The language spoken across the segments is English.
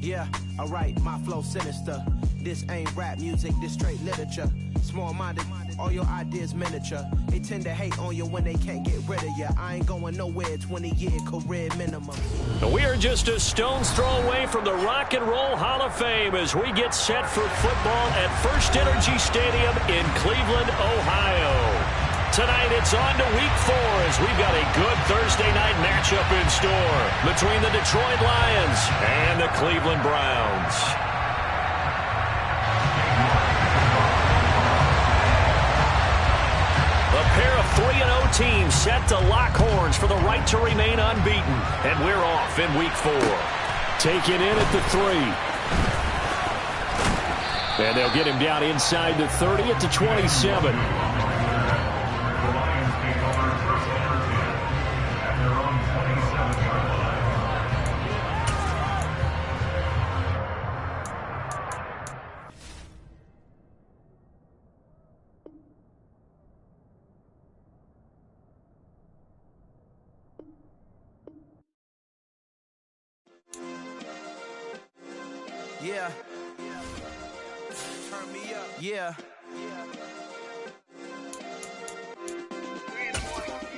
Yeah, alright, my flow sinister. This ain't rap music, this straight literature. Small-minded, all your ideas miniature. They tend to hate on you when they can't get rid of you. I ain't going nowhere, 20-year career minimum. We are just a stone's throw away from the Rock and Roll Hall of Fame as we get set for football at First Energy Stadium in Cleveland, Ohio. Tonight it's on to Week 4 as we've got a good Thursday night matchup in store between the Detroit Lions and the Cleveland Browns. A pair of 3-0 teams set to lock horns for the right to remain unbeaten. And we're off in Week 4. Taken in at the 3. And they'll get him down inside the 30 at the 27. Yeah. Turn me up. Yeah.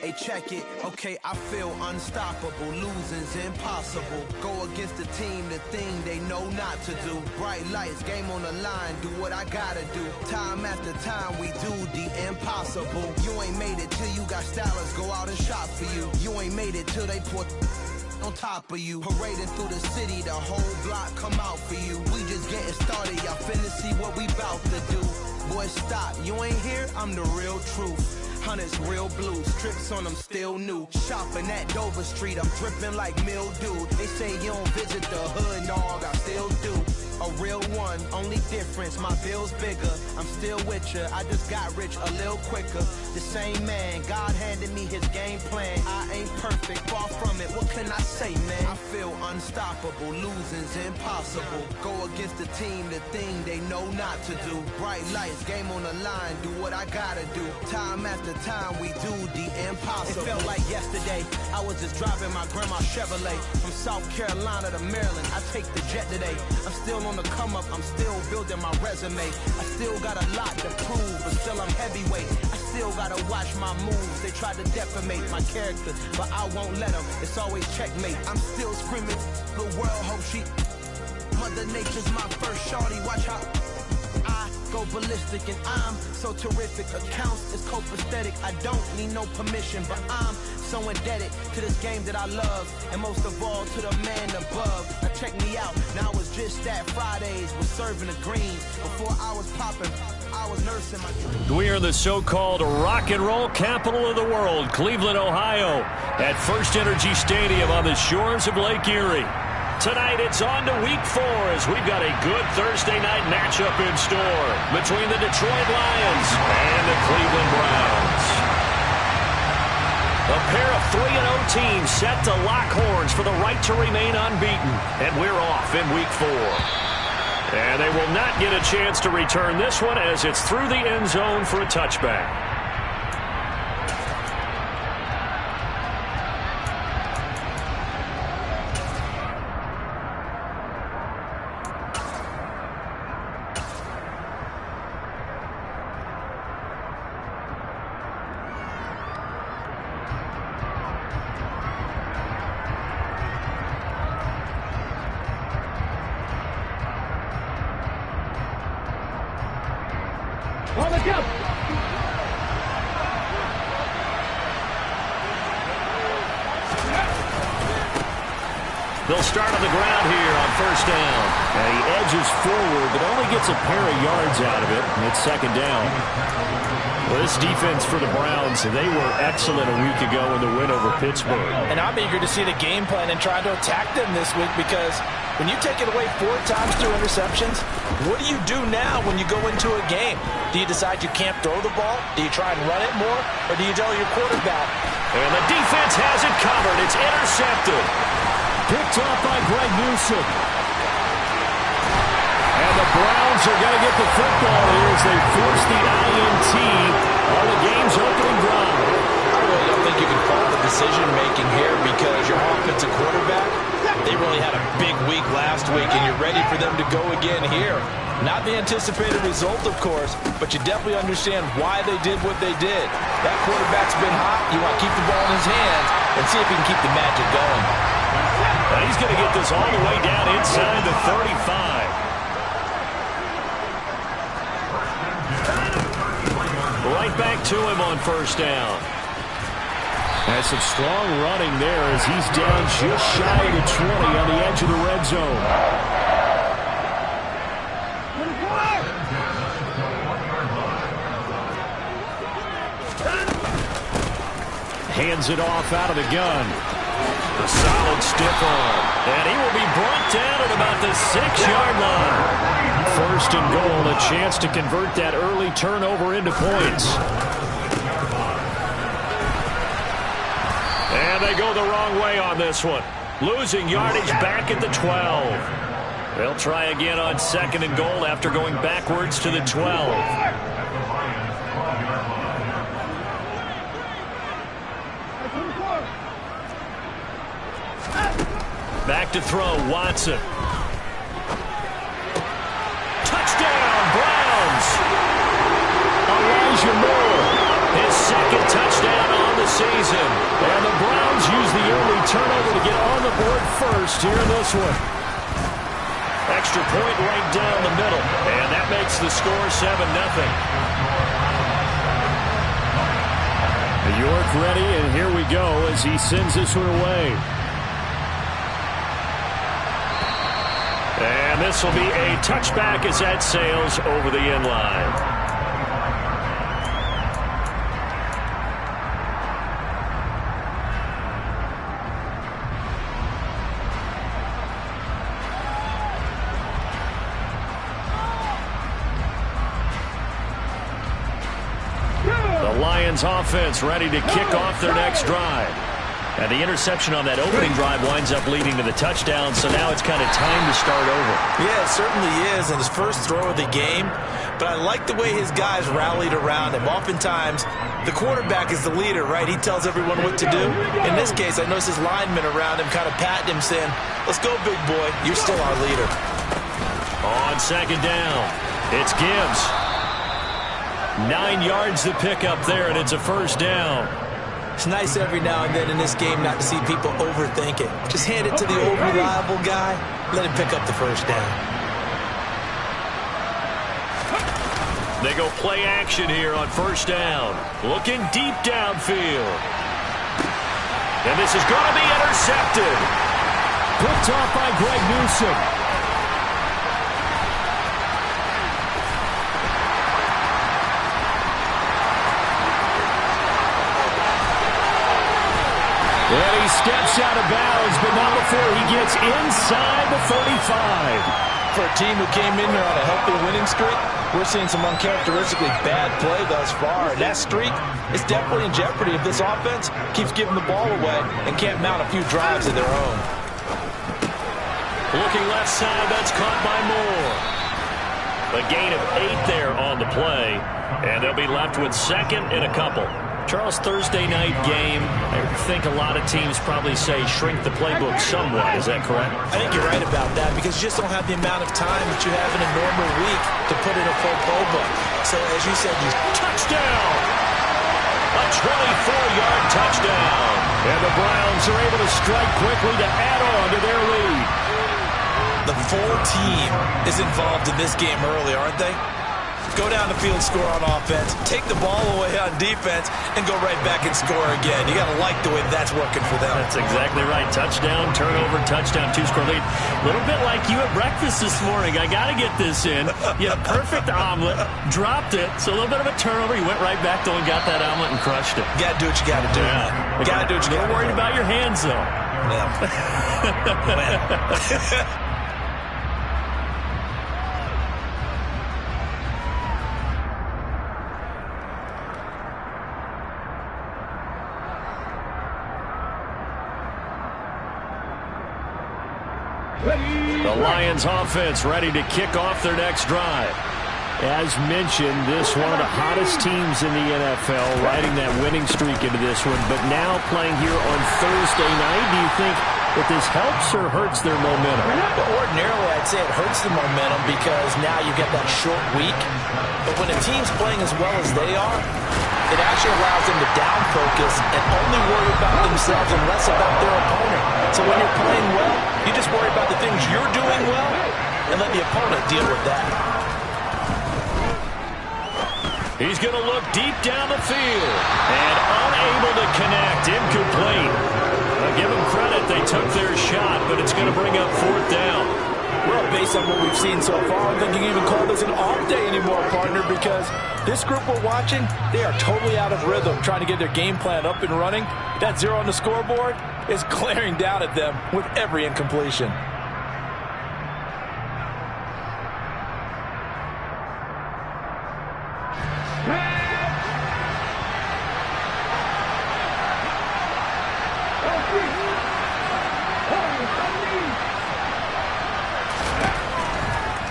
Hey, check it. Okay, I feel unstoppable. Losing's impossible. Go against the team, the thing they know not to do. Bright lights, game on the line. Do what I gotta do. Time after time, we do the impossible. You ain't made it till you got stylers go out and shop for you. You ain't made it till they put on top of you. Parading through the city, the whole block come out for you. We just getting started, y'all finna see what we bout to do. Boy, stop, you ain't here, I'm the real truth. Hunters real blue, strips on them still new. Shopping at Dover Street, I'm dripping like mildew. They say you don't visit the hood, dog, I still do. A real one, only difference, my bill's bigger. I'm still with ya, I just got rich a little quicker. The same man, God handed me his game plan. I ain't perfect, far from it, what can I say, man? I feel unstoppable, losing's impossible. Go against the team, the thing they know not to do. Bright lights, game on the line, do what I gotta do. Time after time, we do the impossible. It felt like yesterday, I was just driving my grandma's Chevrolet. From South Carolina to Maryland, I take the jet today. I'm still on the come up, I'm still building my resume. I still got a lot to prove, but still I'm heavyweight. I still gotta watch my moves. They try to defamate my character, but I won't let them. It's always checkmate. I'm still screaming, the world hope she. Mother Nature's my first shorty, watch how I go ballistic and I'm so terrific. Accounts is copacetic, I don't need no permission, but I'm so indebted to this game that I love, and most of all to the man above. Now check me out, now it's just that Fridays was serving the greens. Before I was popping, I was nursing my dreams. We are in the so-called rock and roll capital of the world, Cleveland, Ohio, at First Energy Stadium on the shores of Lake Erie. Tonight it's on to Week 4 as we've got a good Thursday night matchup in store between the Detroit Lions and the Cleveland Browns. A pair of 3-0 teams set to lock horns for the right to remain unbeaten. And we're off in Week 4. And they will not get a chance to return this one as it's through the end zone for a touchback. On the jump. They'll start on the ground here on first down. And he edges forward, but only gets a pair of yards out of it. And it's second down. Well, this defense for the Browns, they were excellent a week ago in the win over Pittsburgh. And I'm eager to see the game plan and try to attack them this week, because when you take it away 4 times through interceptions, what do you do now when you go into a game? Do you decide you can't throw the ball? Do you try and run it more? Or do you tell your quarterback? And the defense has it covered. It's intercepted. Picked off by Greg Newsome. And the Browns are going to get the football here as they force the INT on the game's opening drive. I really don't think you can fault the decision-making here, because your offensive quarterback, they really had a big week last week, and you're Not the anticipated result, of course, but you definitely understand why they did what they did. That quarterback's been hot. You want to keep the ball in his hands and see if he can keep the magic going. Now he's going to get this all the way down inside the 35. Right back to him on first down. Has some strong running there as he's down just shy of the 20 on the edge of the red zone. Hands it off out of the gun. A solid stiff arm. And he will be brought down at about the 6-yard line. First and goal, a chance to convert that early turnover into points. And they go the wrong way on this one. Losing yardage back at the 12. They'll try again on second and goal after going backwards to the 12. Back to throw, Watson. Touchdown, Browns! Elijah Moore, his second touchdown on the season. And the Browns use the early turnover to get on the board first here in this one. Extra point right down the middle. And that makes the score 7-0. York ready, and here we go as he sends this one away. And this will be a touchback as that sails over the end line. The Lions offense ready to kick off their next drive. And the interception on that opening drive winds up leading to the touchdown, so now it's kind of time to start over. Yeah, it certainly is, and his first throw of the game. But I like the way his guys rallied around him. Oftentimes, the quarterback is the leader, right? He tells everyone what to do. In this case, I noticed his linemen around him kind of patting him, saying, "Let's go, big boy. You're still our leader." On second down, it's Gibbs. 9 yards to pick up there, and it's a first down. It's nice every now and then in this game not to see people overthink it. Just hand it to the old reliable guy. Let him pick up the first down. They go play action here on first down. Looking deep downfield. And this is going to be intercepted. Picked off by Greg Newsom. And he steps out of bounds, but not before he gets inside the 35. For a team who came in there on a healthy winning streak, we're seeing some uncharacteristically bad play thus far. And that streak is definitely in jeopardy if this offense keeps giving the ball away and can't mount a few drives of their own. Looking left side, that's caught by Moore. A gain of 8 there on the play, and they'll be left with second and a couple. Charles, Thursday night game, I think a lot of teams probably say shrink the playbook somewhat. Is that correct? I think you're right about that because you just don't have the amount of time that you have in a normal week to put in a full playbook. So, as you said, you touchdown! A 24-yard touchdown. And the Browns are able to strike quickly to add on to their lead. The full team is involved in this game early, aren't they? Go down the field, score on offense, take the ball away on defense, and go right back and score again. You got to like the way that's working for them. That's exactly right. Touchdown, turnover, touchdown, 2-score lead. A little bit like you at breakfast this morning. I got to get this in. You had a perfect omelet, dropped it, so a little bit of a turnover. You went right back, though, and got that omelet and crushed it. You got to do what you got to do. Yeah. Got to do what you got to do. You're worried about your hands, though. Yeah. The Lions offense ready to kick off their next drive. As mentioned, this one of the hottest teams in the NFL, riding that winning streak into this one, but now playing here on Thursday night. Do you think But this helps or hurts their momentum? Ordinarily, I'd say it hurts the momentum because now you get that short week. But when a team's playing as well as they are, it actually allows them to down focus and only worry about themselves and less about their opponent. So when you're playing well, you just worry about the things you're doing well and let the opponent deal with that. He's going to look deep down the field and unable to connect. Incomplete. I'll give them credit. They took their shot, but it's going to bring up 4th down. Well, based on what we've seen so far, I don't think you can even call this an off day anymore, partner, because this group we're watching, they are totally out of rhythm, trying to get their game plan up and running. That 0 on the scoreboard is glaring down at them with every incompletion.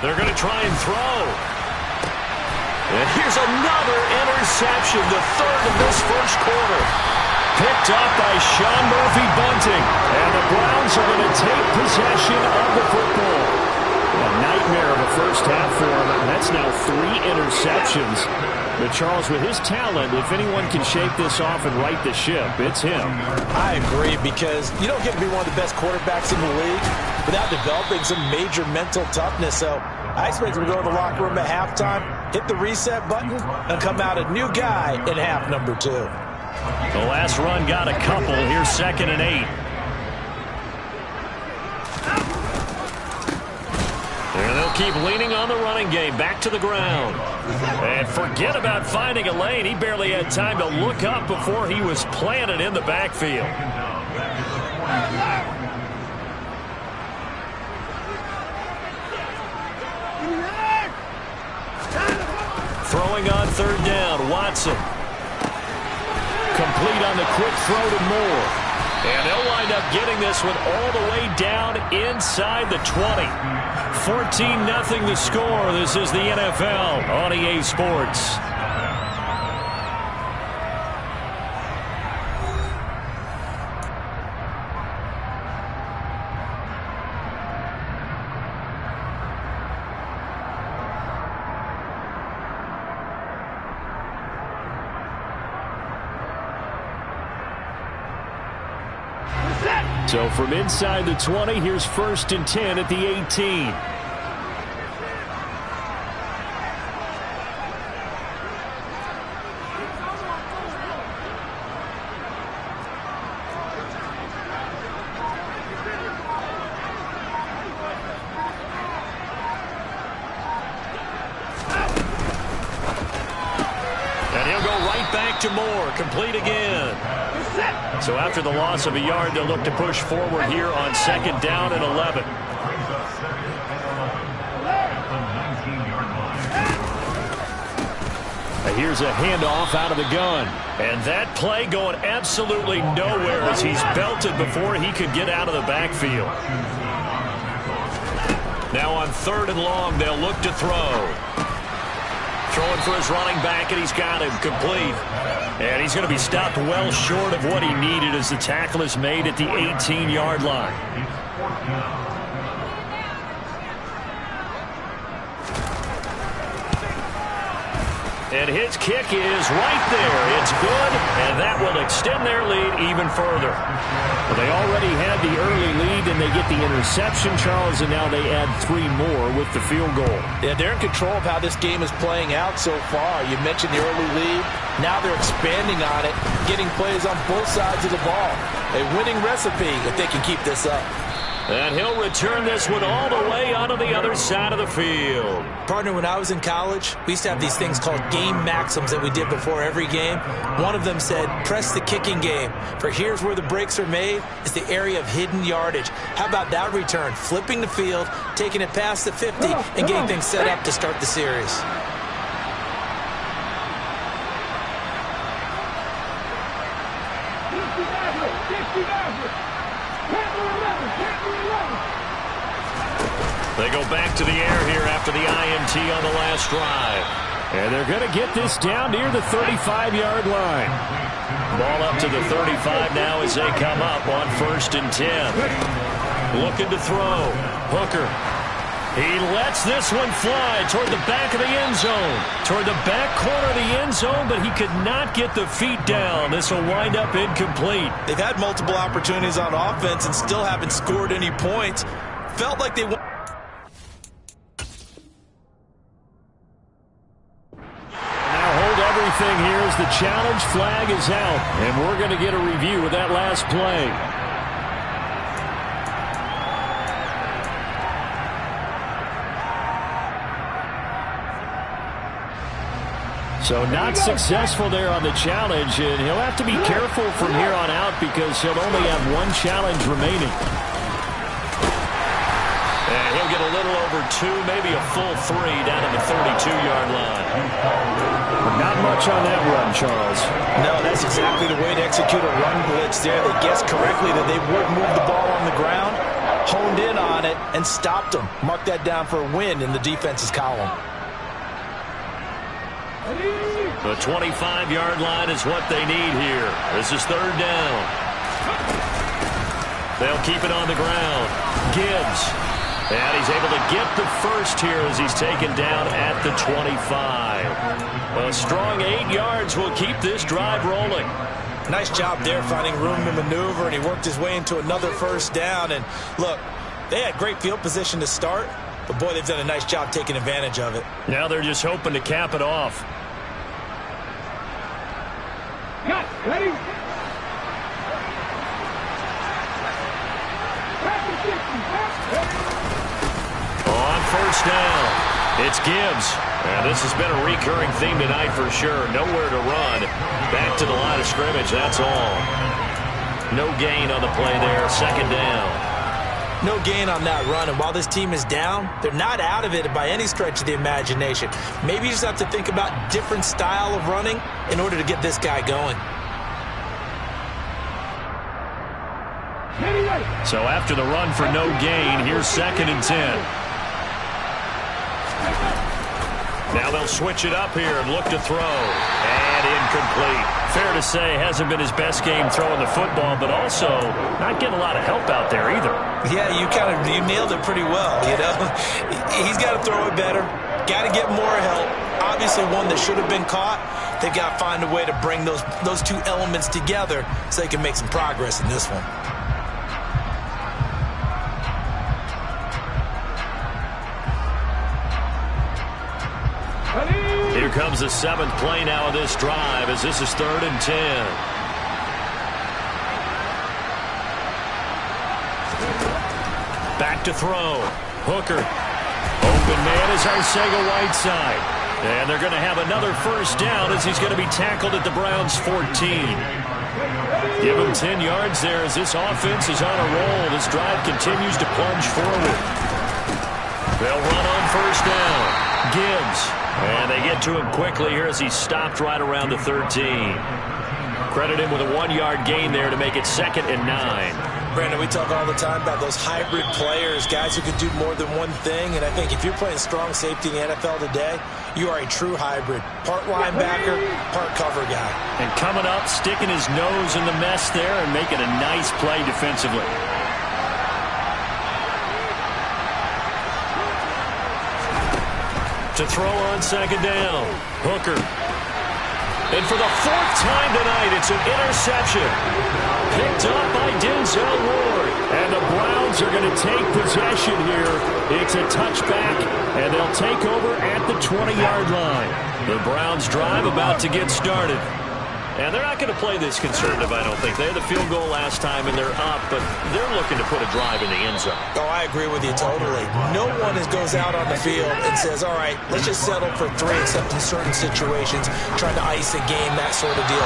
They're going to try and throw. And here's another interception, the 3rd of this first quarter. Picked up by Sean Murphy-Bunting. And the Browns are going to take possession of the football. A nightmare of a first half for him. And that's now 3 interceptions. But Charles, with his talent, if anyone can shake this off and right the ship, it's him. I agree, because you don't get to be one of the best quarterbacks in the league without developing some major mental toughness. So I expect him to go to the locker room at halftime, hit the reset button, and come out a new guy in half number 2. The last run got a couple. Here's 2nd and 8. And they'll keep leaning on the running game. Back to the ground. And forget about finding a lane. He barely had time to look up before he was planted in the backfield. Throwing on 3rd down, Watson. Complete on the quick throw to Moore. And they'll wind up getting this one all the way down inside the 20. 14-0 the score. This is the NFL on EA Sports. So from inside the 20, here's 1st and 10 at the 18. And he'll go right back to Moore. Complete again. So after the loss of a yard, they'll look to push forward here on 2nd down and 11. Here's a handoff out of the gun. And that play going absolutely nowhere as he's belted before he could get out of the backfield. Now on 3rd and long, they'll look to throw. Throwing for his running back, and he's got him complete. And he's going to be stopped well short of what he needed as the tackle is made at the 18-yard line. And his kick is right there. It's good, and that will extend their lead even further. Well, they already had the early lead, and they get the interception, Charles, and now they add 3 more with the field goal. Yeah, they're in control of how this game is playing out so far. You mentioned the early lead. Now they're expanding on it, getting plays on both sides of the ball. A winning recipe if they can keep this up. And he'll return this one all the way onto the other side of the field. Partner, when I was in college, we used to have these things called game maxims that we did before every game. One of them said, press the kicking game, for here's where the breaks are made. It's the area of hidden yardage. How about that return? Flipping the field, taking it past the 50, and getting things set up to start the series. They go back to the air here after the INT on the last drive. And they're going to get this down near the 35-yard line. Ball up to the 35 now as they come up on 1st and 10. Looking to throw. Hooker. He lets this one fly toward the back of the end zone. Toward the back corner of the end zone, but he could not get the feet down. This will wind up incomplete. They've had multiple opportunities on offense and still haven't scored any points. Felt like they... Everything here as the challenge flag is out, and we're going to get a review of that last play. So not successful there on the challenge, and he'll have to be careful from here on out because he'll only have one challenge remaining. And he'll get a little over 2, maybe a full 3 down to the 32-yard line. Not much on that run, Charles. No, that's exactly the way to execute a run blitz there. They guessed correctly that they would move the ball on the ground, honed in on it, and stopped them. Mark that down for a win in the defense's column. The 25-yard line is what they need here. This is 3rd down. They'll keep it on the ground. Gibbs. And he's able to get the first here as he's taken down at the 25. A strong 8 yards will keep this drive rolling. Nice job there finding room to maneuver, and he worked his way into another 1st down. And look, they had great field position to start, but boy, they've done a nice job taking advantage of it. Now they're just hoping to cap it off. Ready? On 1st down, it's Gibbs. And this has been a recurring theme tonight for sure. Nowhere to run. Back to the line of scrimmage, that's all. No gain on the play there, 2nd down. No gain on that run, and while this team is down, they're not out of it by any stretch of the imagination. Maybe you just have to think about different style of running in order to get this guy going. So after the run for no gain, here's 2nd and 10. Now they'll switch it up here and look to throw. And incomplete. Fair to say, hasn't been his best game throwing the football, but also not getting a lot of help out there either. Yeah, you nailed it pretty well, you know. He's got to throw it better. Got to get more help. Obviously one that should have been caught. They've got to find a way to bring those two elements together so they can make some progress in this one. Here comes the 7th play now of this drive as this is 3rd and 10. Back to throw. Hooker. Open man is Arcega-Whiteside. And they're going to have another 1st down as he's going to be tackled at the Browns' 14. Give him 10 yards there as this offense is on a roll. This drive continues to plunge forward. They'll run on 1st down. Gibbs. And they get to him quickly here as he's stopped right around the 13. Credit him with a 1-yard gain there to make it 2nd and 9. Brandon, we talk all the time about those hybrid players, guys who can do more than one thing. And I think if you're playing strong safety in the NFL today, you are a true hybrid. Part linebacker, part cover guy. And coming up, sticking his nose in the mess there and making a nice play defensively. To throw on 2nd down. Hooker. And for the 4th time tonight, it's an interception. Picked up by Denzel Ward. And the Browns are going to take possession here. It's a touchback, and they'll take over at the 20-yard line. The Browns drive about to get started. And they're not going to play this conservative, I don't think. They had the field goal last time, and they're up, but they're looking to put a drive in the end zone. Oh, I agree with you totally. No one goes out on the field and says, all right, let's just settle for 3, except in certain situations, trying to ice a game, that sort of deal.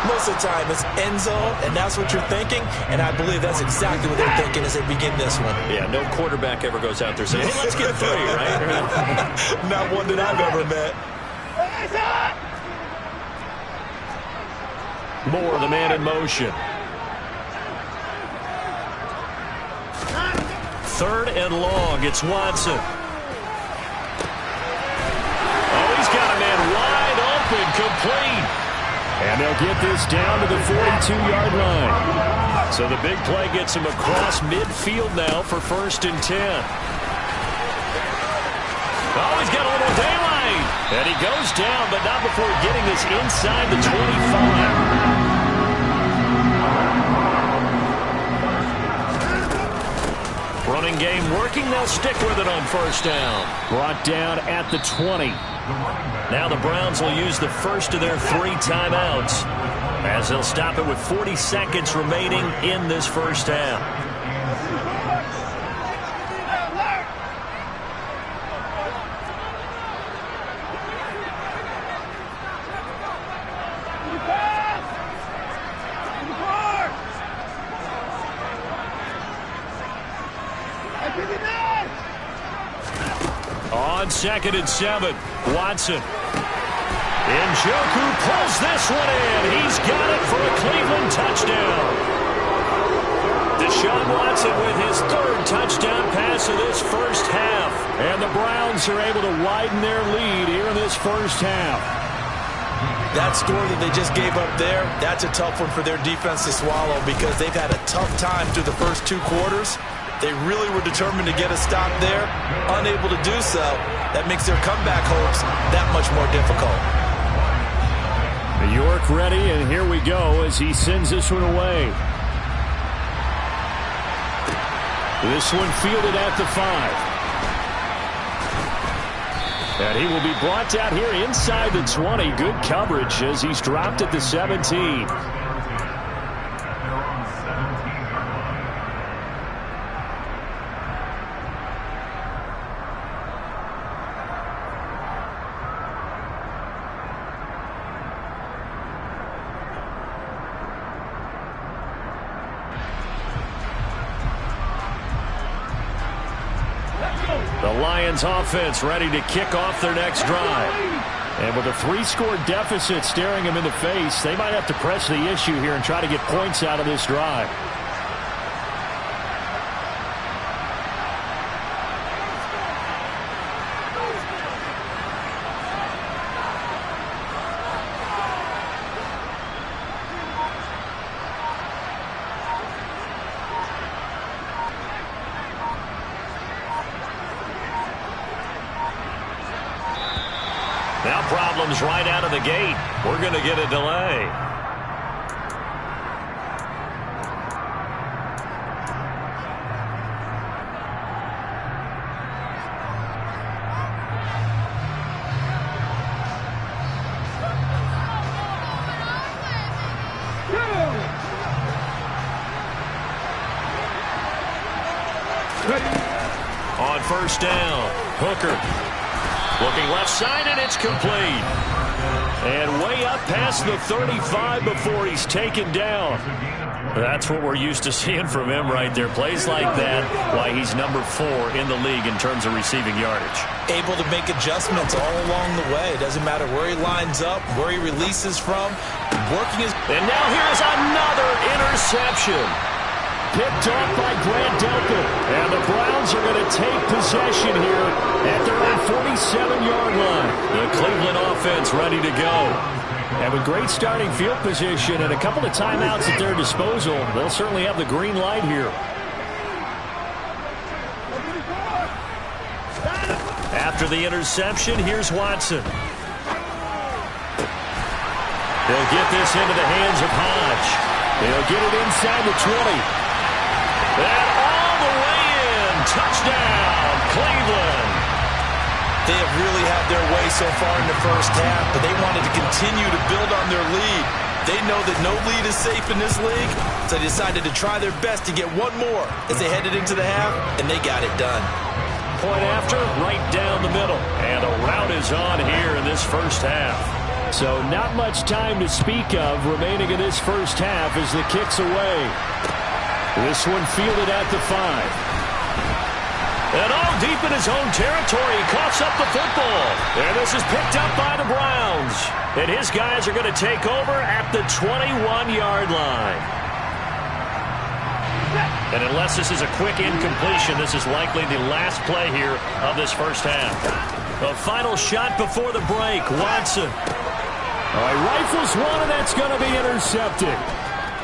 Most of the time, it's end zone, and that's what you're thinking, and I believe that's exactly what they're thinking as they begin this one. Yeah, no quarterback ever goes out there saying, hey, let's get 3, right? Not one that I've ever met. Moore, the man in motion. 3rd and long. It's Watson. Oh, he's got a man wide And they'll get this down to the 42-yard line. So the big play gets him across midfield now for 1st and 10. Oh, he's got a little daylight. And he goes down, but not before getting this inside the 25. Running game working. They'll stick with it on 1st down. Brought down at the 20. Now the Browns will use the first of their 3 timeouts as they'll stop it with 40 seconds remaining in this 1st half. On 2nd and 7, Watson. Njoku pulls this one in. He's got it for a Cleveland touchdown. Deshaun Watson with his 3rd touchdown pass of this 1st half. And the Browns are able to widen their lead here in this 1st half. That score that they just gave up there, that's a tough one for their defense to swallow because they've had a tough time through the first 2 quarters. They really were determined to get a stop there. Unable to do so, that makes their comeback hopes that much more difficult. York ready, and here we go as he sends this one away. This one fielded at the 5. And he will be brought down here inside the 20. Good coverage as he's dropped at the 17. The Lions offense ready to kick off their next drive. And with a 3-score deficit staring them in the face, they might have to press the issue here and try to get points out of this drive. Now problems right out of the gate. We're going to get a delay. On 1st down, Hooker. Looking left side, and it's complete. And way up past the 35 before he's taken down. That's what we're used to seeing from him right there. Plays like that, why he's number 4 in the league in terms of receiving yardage. Able to make adjustments all along the way. Doesn't matter where he lines up, where he releases from. Working his... And now here's another interception. Picked off by Grant Delpit. And the Browns are going to take possession here at their own 47-yard line. The Cleveland offense ready to go. And with great starting field position and a couple of timeouts at their disposal, they'll certainly have the green light here. After the interception, here's Watson. They'll get this into the hands of Hodge. They'll get it inside the 20. And all the way in. Touchdown, Cleveland. They have really had their way so far in the first half, but they wanted to continue to build on their lead. They know that no lead is safe in this league, so they decided to try their best to get one more as they headed into the half, and they got it done. Point after, right down the middle. And a rout is on here in this first half. So not much time to speak of remaining in this first half as the kick's away. This one fielded at the 5. And all deep in his own territory, he coughs up the football. And this is picked up by the Browns. And his guys are going to take over at the 21-yard line. And unless this is a quick incompletion, this is likely the last play here of this first half. A final shot before the break. Watson. All right, rifles one, and that's going to be intercepted.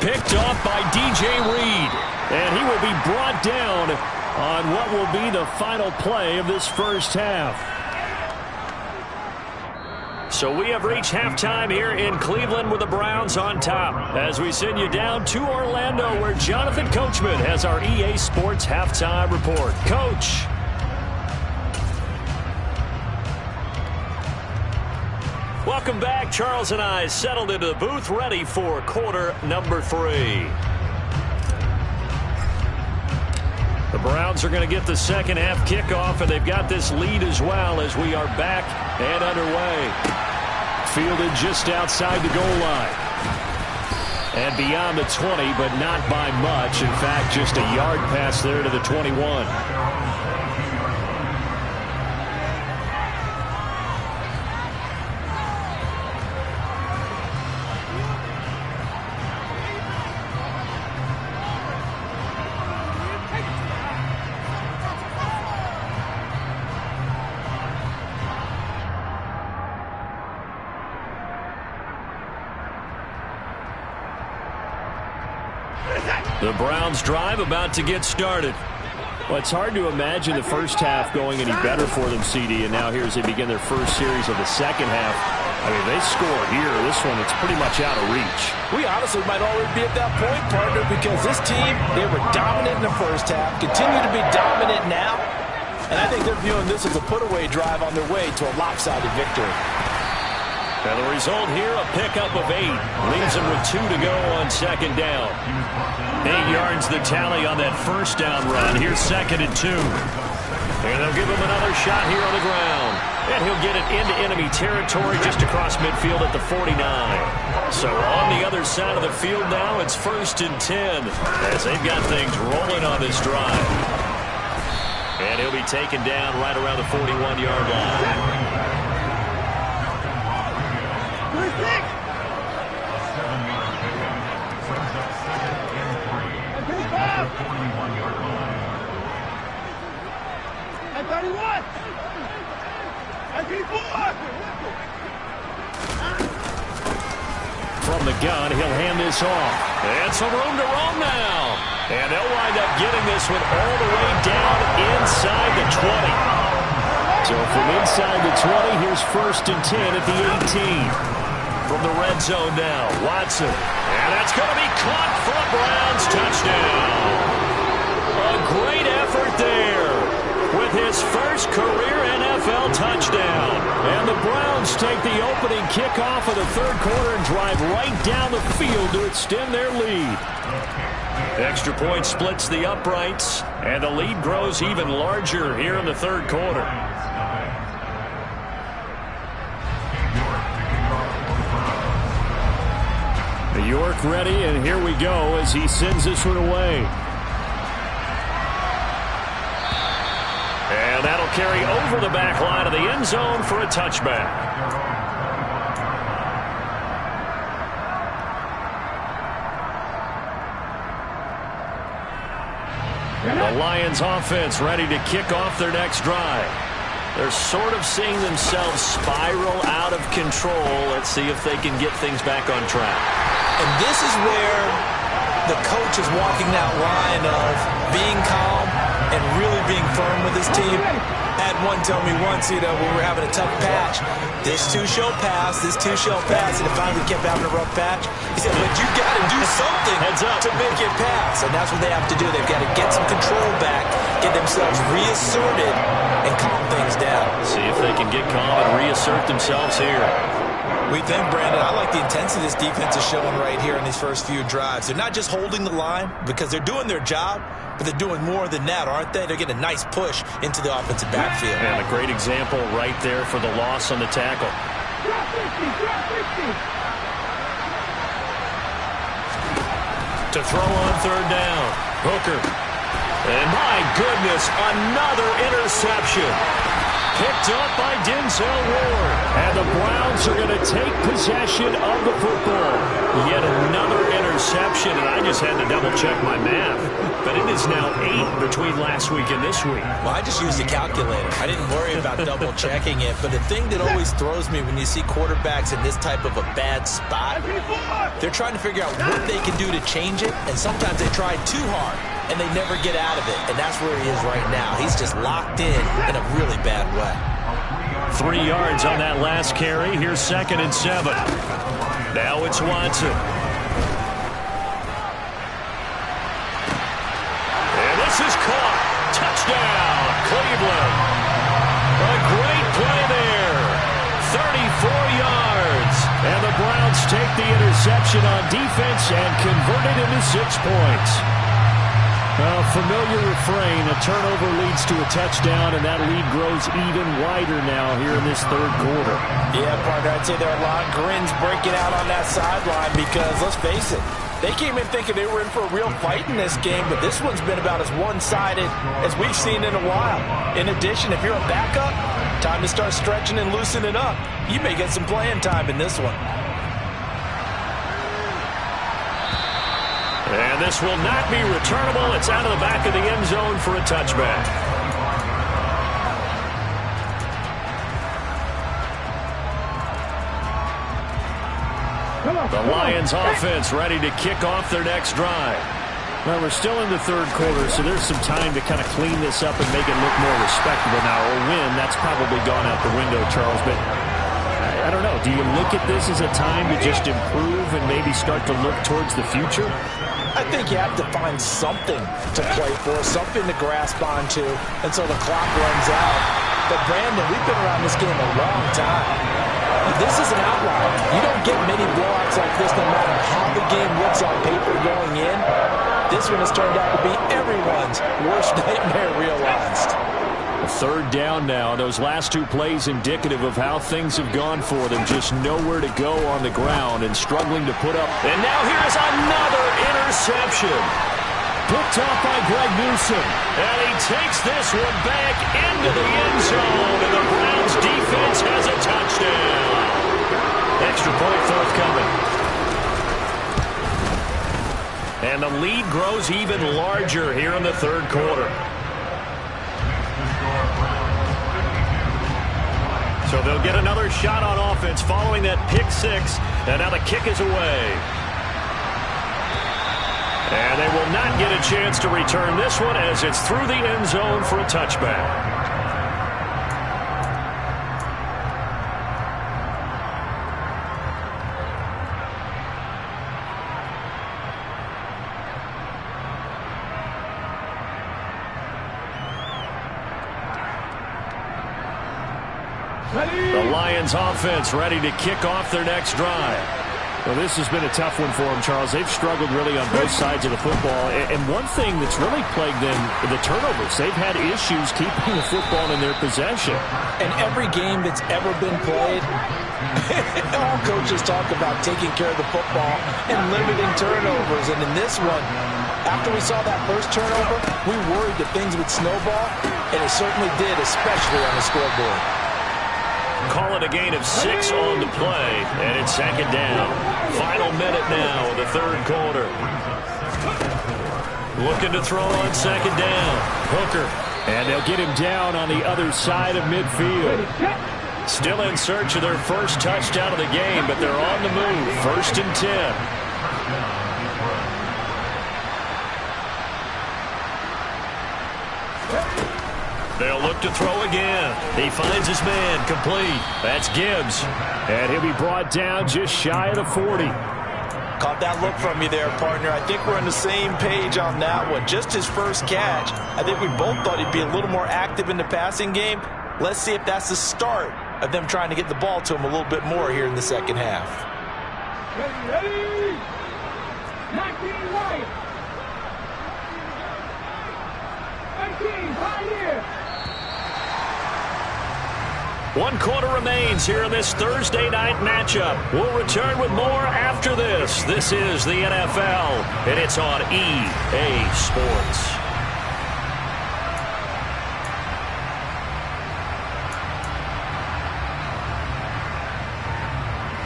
Picked off by DJ Reed. And he will be brought down on what will be the final play of this first half. So we have reached halftime here in Cleveland with the Browns on top. As we send you down to Orlando, where Jonathan Coachman has our EA Sports halftime report. Coach. Welcome back. Charles and I settled into the booth, ready for quarter number 3. The Browns are going to get the second half kickoff, and they've got this lead as well as we are back and underway. Fielded just outside the goal line. And beyond the 20, but not by much. In fact, just a yard pass there to the 21. The Browns drive about to get started. Well, it's hard to imagine the first half going any better for them, CD, and now here as they begin their first series of the second half. I mean, they score here. This one, it's pretty much out of reach. We honestly might already be at that point, partner, because this team, they were dominant in the first half, continue to be dominant now, and I think they're viewing this as a put-away drive on their way to a lopsided victory. And the result here, a pickup of 8. Leaves them with 2 to go on second down. 8 yards the tally on that first down run. Here's 2nd and 2. And they'll give him another shot here on the ground. And he'll get it into enemy territory just across midfield at the 49. So on the other side of the field now, it's 1st and 10 as they've got things rolling on this drive. And he'll be taken down right around the 41-yard line. From the gun, he'll hand this off. And some room to roam now. And they'll wind up getting this one all the way down inside the 20. So from inside the 20, here's 1st and 10 at the 18. From the red zone now, Watson. And that's going to be caught for a Browns touchdown. A great effort there with his first career NFL touchdown. And the Browns take the opening kickoff of the third quarter and drive right down the field to extend their lead. Extra point splits the uprights, and the lead grows even larger here in the third quarter. York ready, and here we go as he sends this one away. And that'll carry over the back line of the end zone for a touchback. The Lions offense ready to kick off their next drive. They're sort of seeing themselves spiral out of control. Let's see if they can get things back on track. And this is where the coach is walking that line of being calm and really being firm with his team. I had one tell me once, when we were having a tough patch, this too shall pass, this too shall pass, and it finally kept having a rough patch. He said, but you got to do something to make it pass, and that's what they have to do. They've got to get some control back, get themselves reasserted, and calm things down. See if they can get calm and reassert themselves here. We think, Brandon, I like the intensity this defense is showing right here in these first few drives. They're not just holding the line because they're doing their job, but they're doing more than that, aren't they? They're getting a nice push into the offensive backfield. And a great example right there for the loss on the tackle. To throw on third down, Hooker. And my goodness, another interception. Picked up by Denzel Ward. And the Browns are going to take possession of the football. Yet another interception. interception, and I just had to double-check my math. But it is now 8 between last week and this week. Well, I just used a calculator. I didn't worry about double-checking it. But the thing that always throws me when you see quarterbacks in this type of a bad spot, they're trying to figure out what they can do to change it, and sometimes they try too hard, and they never get out of it. And that's where he is right now. He's just locked in a really bad way. 3 yards on that last carry. Here's 2nd and 7. Now it's Watson. And this is caught. Touchdown, Cleveland. A great play there. 34 yards. And the Browns take the interception on defense and convert it into 6 points. A familiar refrain, a turnover leads to a touchdown, and that lead grows even wider now here in this third quarter. Yeah, partner, I'd say there are a lot of grins breaking out on that sideline because, let's face it, they came in thinking they were in for a real fight in this game, but this one's been about as one-sided as we've seen in a while. In addition, if you're a backup, time to start stretching and loosening up. You may get some playing time in this one. And this will not be returnable. It's out of the back of the end zone for a touchback. The Lions offense ready to kick off their next drive. Well, we're still in the third quarter, so there's some time to kind of clean this up and make it look more respectable now. Or win, that's probably gone out the window, Charles. But I don't know. Do you look at this as a time to just improve and maybe start to look towards the future? I think you have to find something to play for, something to grasp onto until the clock runs out. But, Brandon, we've been around this game a long time. This is an outlier. You don't get many blowouts like this no matter how the game looks on paper going in. This one has turned out to be everyone's worst nightmare realized. A third down now. Those last 2 plays indicative of how things have gone for them. Just nowhere to go on the ground and struggling to put up. And now here's another interception. Picked off by Greg Newsome. And he takes this one back into the end zone. And the Browns defense has a touchdown. Extra point forthcoming. And the lead grows even larger here in the third quarter. So they'll get another shot on offense following that pick 6. And now the kick is away. And they will not get a chance to return this one as it's through the end zone for a touchback. The Lions offense ready to kick off their next drive. Well, this has been a tough one for them, Charles. They've struggled really on both sides of the football. And one thing that's really plagued them, the turnovers. They've had issues keeping the football in their possession. And every game that's ever been played, all coaches talk about taking care of the football and limiting turnovers. And in this one, after we saw that first turnover, we worried that things would snowball, and it certainly did, especially on the scoreboard. Call it a gain of 6 on the play, and it's 2nd down. Final minute now of the third quarter. Looking to throw on 2nd down. Hooker. And they'll get him down on the other side of midfield. Still in search of their first touchdown of the game, but they're on the move. 1st and 10. They'll look to throw again. He finds his man, complete. That's Gibbs. And he'll be brought down just shy of the 40. Caught that look from you there, partner. I think we're on the same page on that one. Just his first catch. I think we both thought he'd be a little more active in the passing game. Let's see if that's the start of them trying to get the ball to him a little bit more here in the second half. Ready? 19 right. 19 Pioneer. 1 quarter remains here in this Thursday night matchup. We'll return with more after this. This is the NFL, and it's on EA Sports.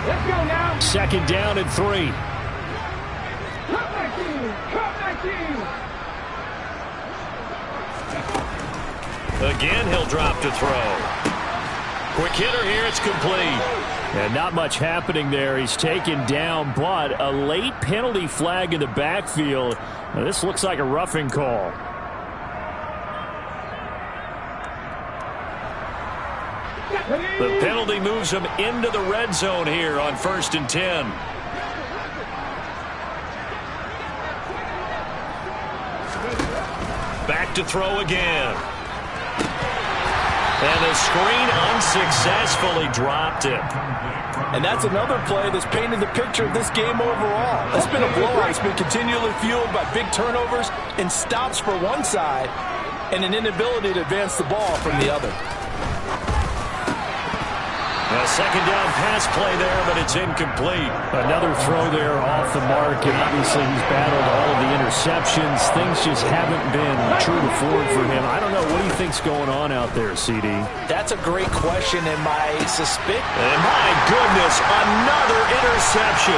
Let's go now. 2nd down and 3. 19. Cut 19. Again, he'll drop to throw. Quick hitter here, it's complete. And not much happening there. He's taken down, but a late penalty flag in the backfield. Now, this looks like a roughing call. The penalty moves him into the red zone here on 1st and 10. Back to throw again. And the screen unsuccessfully dropped it. And that's another play that's painted the picture of this game overall. It's been a blowout. It's been continually fueled by big turnovers and stops for one side and an inability to advance the ball from the other. A second down pass play there, but it's incomplete. Another throw there off the mark, and obviously he's battled all of the interceptions. Things just haven't been true to form for him. I don't know. What do you think's going on out there, CD? That's a great question, and my suspicion. And my goodness, another interception.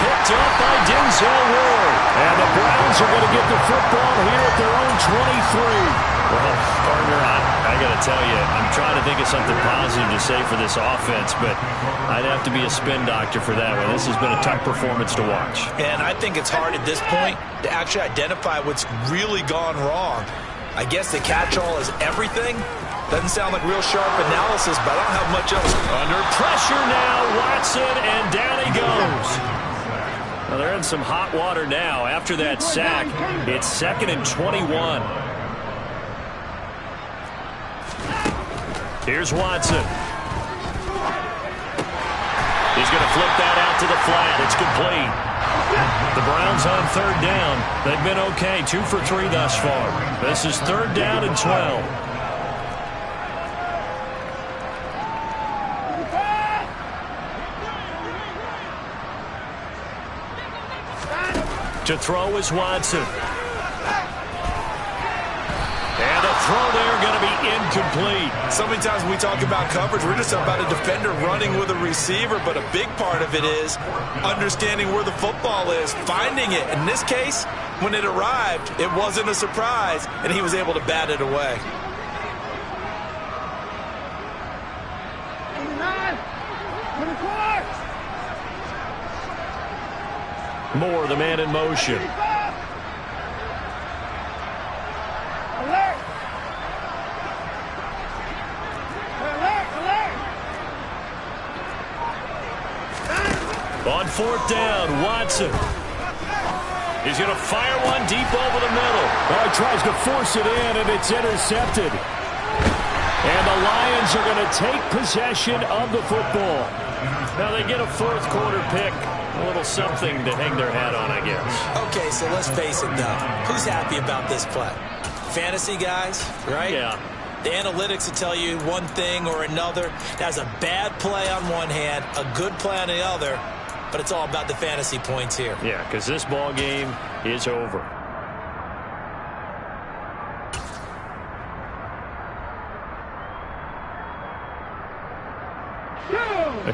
Picked up by Denzel Ward. And the Browns are going to get the football here at their own 23. Well, partner, I got to tell you, I'm trying to think of something positive to say for this offense, but I'd have to be a spin doctor for that one. This has been a tough performance to watch. And I think it's hard at this point to actually identify what's really gone wrong. I guess the catch-all is everything. Doesn't sound like real sharp analysis, but I don't have much else. Under pressure now, Watson, and down he goes. Well, they're in some hot water now. After that sack, it's 2nd and 21. Here's Watson. He's going to flip that out to the flat. It's complete. The Browns on 3rd down. They've been okay. 2 for 3 thus far. This is 3rd down and 12. To throw is Watson. And a throw there going to be incomplete. So many times when we talk about coverage, we're just about a defender running with a receiver, but a big part of it is understanding where the football is, finding it. In this case, when it arrived, it wasn't a surprise, and he was able to bat it away. Moore, the man in motion. On 4th down, Watson. He's going to fire one deep over the middle. Oh, he tries to force it in, and it's intercepted. And the Lions are going to take possession of the football. Now they get a 4th quarter pick. A little something to hang their hat on, I guess. Okay, so let's face it, though. Who's happy about this play? Fantasy guys, right? Yeah. The analytics will tell you one thing or another. That's a bad play on one hand, a good play on the other, but it's all about the fantasy points here. Yeah, because this ball game is over.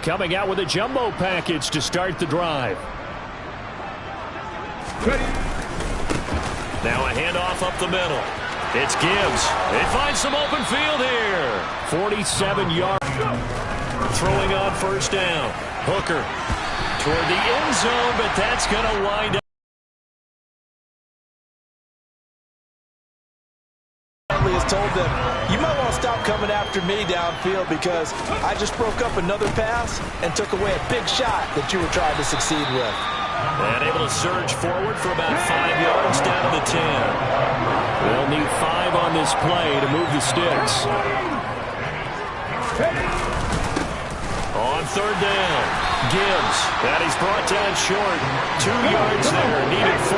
Coming out with a jumbo package to start the drive. Now a handoff up the middle. It's Gibbs. They find some open field here. 47 yards. Throwing on 1st down. Hooker toward the end zone, but that's going to wind up. Has told them, you might want to stop coming after me downfield because I just broke up another pass and took away a big shot that you were trying to succeed with. And able to surge forward for about 5 yards down to the 10. They'll need 5 on this play to move the sticks. On 3rd down, Gibbs. That he's brought down short. 2 yards there, needed 4.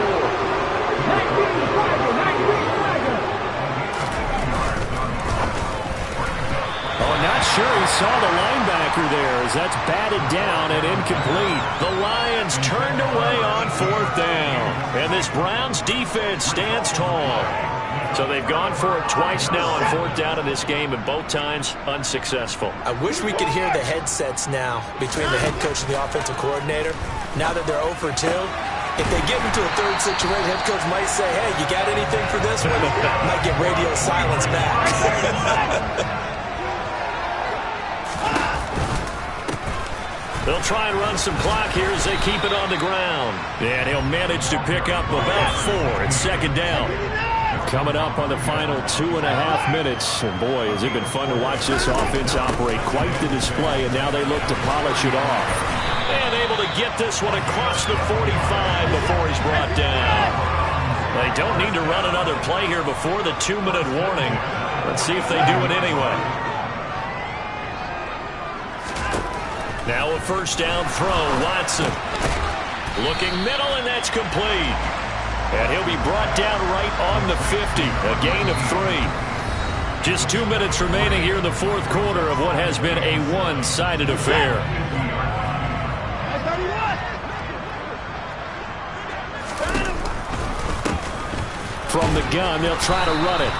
Not sure he saw the linebacker there as that's batted down and incomplete. The Lions turned away on 4th down. And this Browns defense stands tall. So they've gone for it twice now on 4th down in this game, and both times unsuccessful. I wish we could hear the headsets now between the head coach and the offensive coordinator. Now that they're 0 for 2, If they get into a third situation, head coach might say, hey, you got anything for this one? Might get radio silence back. They'll try and run some clock here as they keep it on the ground. And he'll manage to pick up about 4. It's second down. Coming up on the final 2.5 minutes. And boy, has it been fun to watch this offense operate. Quite the display, and now they look to polish it off. And able to get this one across the 45 before he's brought down. They don't need to run another play here before the 2-minute warning. Let's see if they do it anyway. Now a first down throw. Watson looking middle, and that's complete. And he'll be brought down right on the 50. A gain of 3. Just 2 minutes remaining here in the fourth quarter of what has been a one-sided affair. From the gun, they'll try to run it.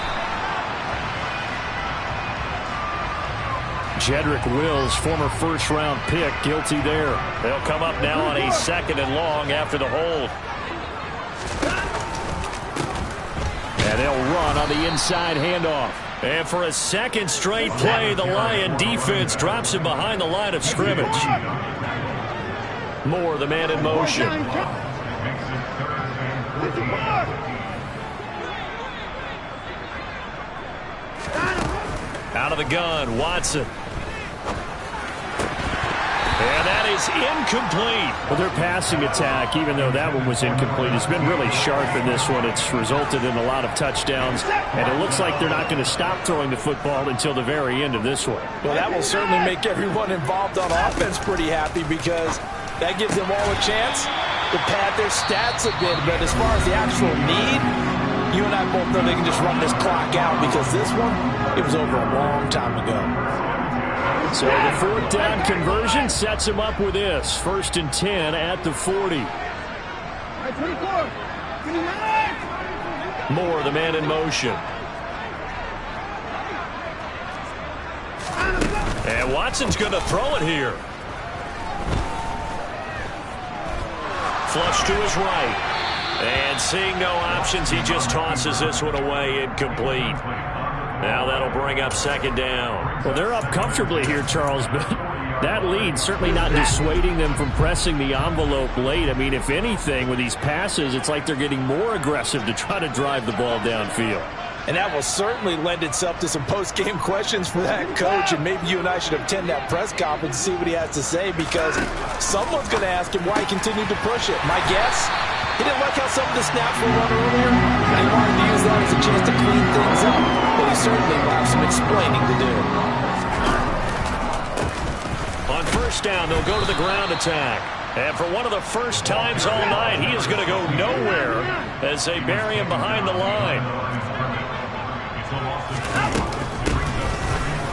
Jedrick Wills, former first-round pick, guilty there. They'll come up now on a 2nd and long after the hold. And they'll run on the inside handoff. And for a second straight play, the Lion defense drops him behind the line of scrimmage. Moore, the man in motion. Out of the gun, Watson. And that is incomplete. Well, their passing attack, even though that one was incomplete, has been really sharp in this one. It's resulted in a lot of touchdowns, and it looks like they're not going to stop throwing the football until the very end of this one. Well, that will certainly make everyone involved on offense pretty happy, because that gives them all a chance to pad their stats a bit. But as far as the actual need, you and I both know they can just run this clock out, because this one, it was over a long time ago. So the fourth down conversion sets him up with this. 1st and 10 at the 40. Moore, the man in motion. And Watson's going to throw it here. Flush to his right. And seeing no options, he just tosses this one away, incomplete. Now that'll bring up 2nd down. Well, they're up comfortably here, Charles, but that lead certainly not dissuading them from pressing the envelope late. I mean, if anything, with these passes, it's like they're getting more aggressive to try to drive the ball downfield. And that will certainly lend itself to some post-game questions for that coach. And maybe you and I should attend that press conference and see what he has to say, because someone's going to ask him why he continued to push it. My guess, he didn't like how some of the snaps were run earlier, and he wanted to use that as a chance to clean things up. But he certainly will have some explaining to do. On first down, they'll go to the ground attack. And for one of the first times all night, he is going to go nowhere as they bury him behind the line.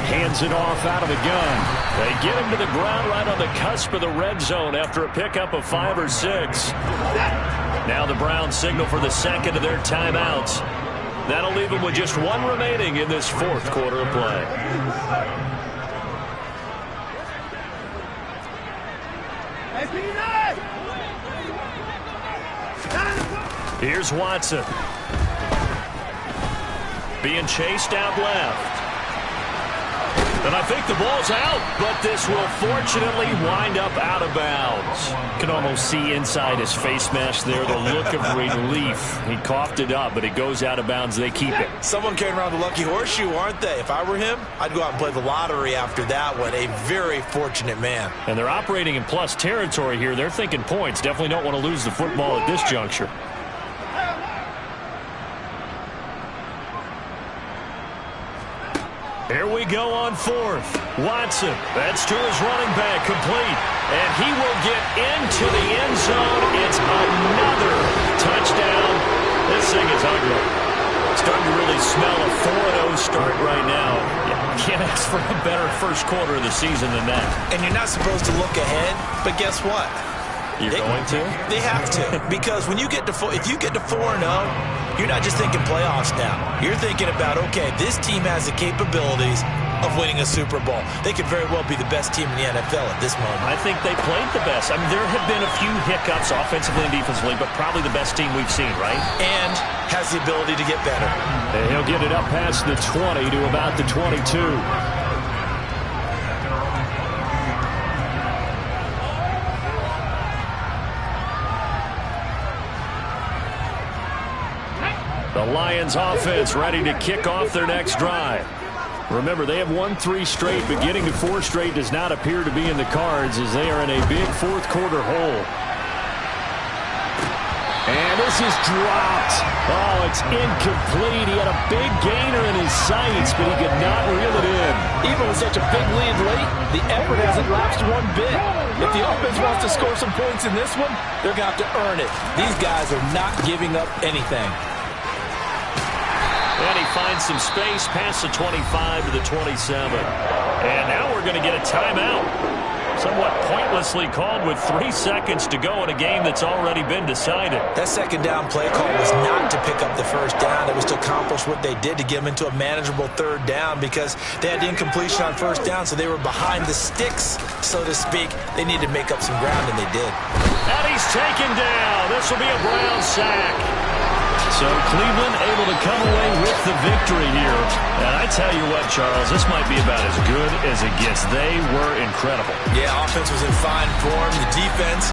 Hands it off out of the gun. They get him to the ground right on the cusp of the red zone after a pickup of 5 or 6. Now the Browns signal for the second of their timeouts. That'll leave them with just 1 remaining in this fourth quarter of play. Here's Watson. Being chased out left. And I think the ball's out, but this will fortunately wind up out of bounds. You can almost see inside his face mask there the look of relief. He coughed it up, but it goes out of bounds. They keep it. Someone carrying around the lucky horseshoe, aren't they? If I were him, I'd go out and play the lottery after that one. A very fortunate man. And they're operating in plus territory here. They're thinking points. Definitely don't want to lose the football at this juncture. Here we go on fourth. Watson, that's to his running back, complete. And he will get into the end zone. It's another touchdown. This thing is ugly. Starting to really smell a 4-0 start right now. Can't ask for a better first quarter of the season than that. And you're not supposed to look ahead, but guess what? You're going to? They have to, because when you get to if you get to 4-0, you're not just thinking playoffs now. You're thinking about, okay, this team has the capabilities of winning a Super Bowl. They could very well be the best team in the NFL at this moment. I think they played the best. I mean, there have been a few hiccups offensively and defensively, but probably the best team we've seen, right? And has the ability to get better. And he'll get it up past the 20 to about the 22. The Lions offense ready to kick off their next drive. Remember, they have won 3 straight, but getting to 4 straight does not appear to be in the cards as they are in a big fourth quarter hole. And this is dropped. Oh, it's incomplete. He had a big gainer in his sights, but he could not reel it in. Even with such a big lead late, the effort hasn't lapsed one bit. If the offense wants to score some points in this one, they're going to have to earn it. These guys are not giving up anything. And he finds some space past the 25 to the 27. And now we're going to get a timeout. Somewhat pointlessly called with 3 seconds to go in a game that's already been decided. That second down play call was not to pick up the first down. It was to accomplish what they did to get them into a manageable third down because they had incompletion on first down, so they were behind the sticks, so to speak. They needed to make up some ground, and they did. And he's taken down. This will be a Brown sack. So Cleveland able to come away with the victory here. And I tell you what, Charles, this might be about as good as it gets. They were incredible. Yeah, offense was in fine form. The defense